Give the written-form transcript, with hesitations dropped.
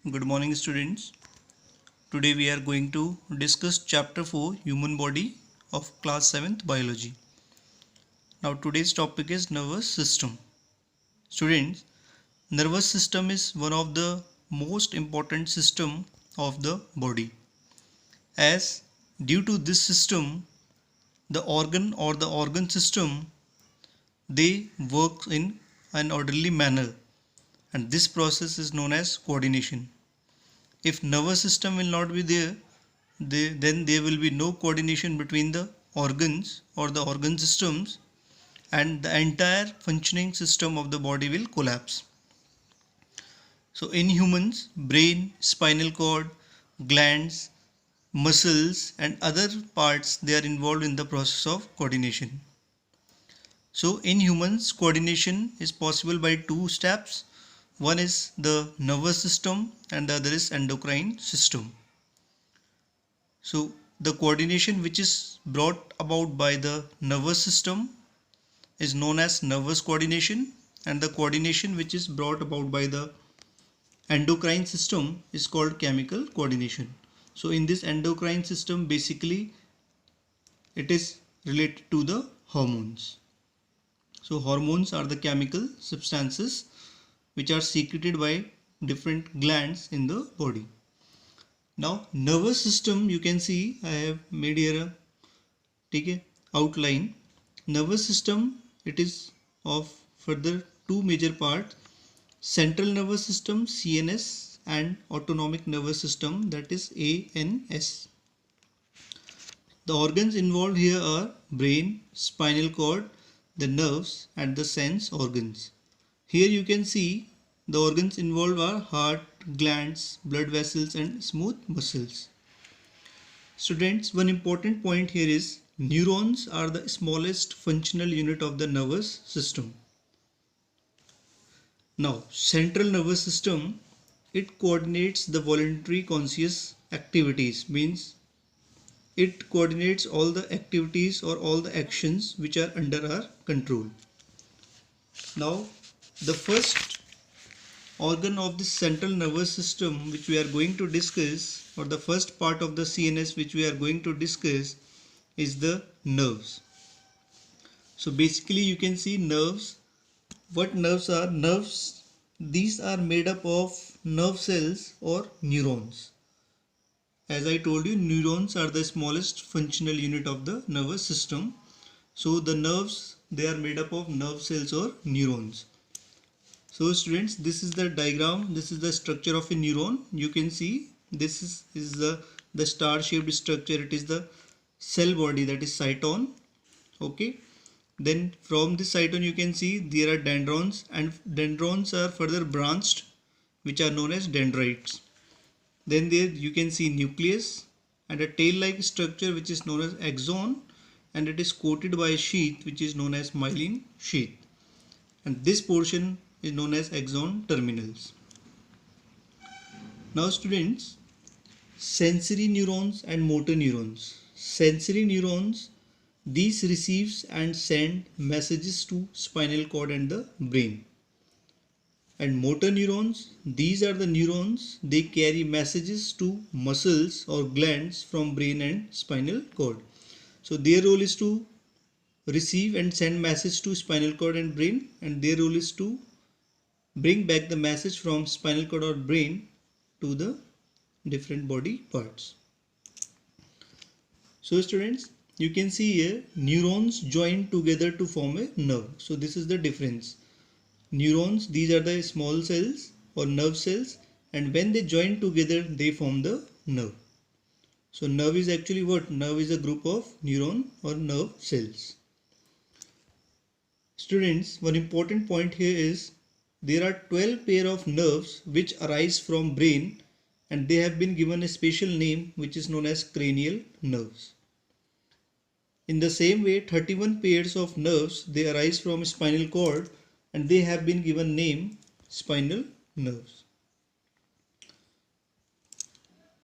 Good morning, students. Today we are going to discuss chapter 4 human body of class 7th biology. Now today's topic is nervous system. Students, nervous system is one of the most important system of the body, as due to this system the organ or the organ system they work in an orderly manner, and this process is known as coordination. If nervous system will not be there, then there will be no coordination between the organs or the organ systems, and the entire functioning system of the body will collapse. So in humans, brain, spinal cord, glands, muscles and other parts, they are involved in the process of coordination. So in humans, coordination is possible by two steps. One is the nervous system and the other is endocrine system. So the coordination which is brought about by the nervous system is known as nervous coordination, and the coordination which is brought about by the endocrine system is called chemical coordination. So in this endocrine system, basically it is related to the hormones. So hormones are the chemical substances which are secreted by different glands in the body. Now nervous system, you can see I have made here a outline. Nervous system, it is of further two major parts: central nervous system CNS and autonomic nervous system, that is ANS. The organs involved here are brain, spinal cord, the nerves and the sense organs. Here you can see the organs involved are heart, glands, blood vessels and smooth muscles. Students, one important point here is neurons are the smallest functional unit of the nervous system. Now, central nervous system, it coordinates the voluntary conscious activities, means it coordinates all the activities or all the actions which are under our control. Now, the first organ of the central nervous system which we are going to discuss, or the first part of the CNS which we are going to discuss, is the nerves. So basically you can see nerves. What nerves are? Nerves, these are made up of nerve cells or neurons. As I told you, neurons are the smallest functional unit of the nervous system. So the nerves, they are made up of nerve cells or neurons. So students, this is the diagram, this is the structure of a neuron. You can see this is the star shaped structure. It is the cell body, that is cyton. Okay. Then from this cyton you can see there are dendrons, and dendrons are further branched, which are known as dendrites. Then there you can see nucleus and a tail-like structure which is known as axon, and it is coated by a sheath which is known as myelin sheath, and this portion is known as axon terminals. Now students, sensory neurons and motor neurons. Sensory neurons, these receives and send messages to spinal cord and the brain. And motor neurons, these are the neurons, they carry messages to muscles or glands from brain and spinal cord. So their role is to receive and send message to spinal cord and brain, and their role is to bring back the message from spinal cord or brain to the different body parts. So students, you can see here neurons join together to form a nerve. So this is the difference. Neurons, these are the small cells or nerve cells, and when they join together they form the nerve. So nerve is actually what? Nerve is a group of neuron or nerve cells. Students, one important point here is there are 12 pair of nerves which arise from brain, and they have been given a special name which is known as cranial nerves. In the same way, 31 pairs of nerves, they arise from spinal cord, and they have been given name spinal nerves.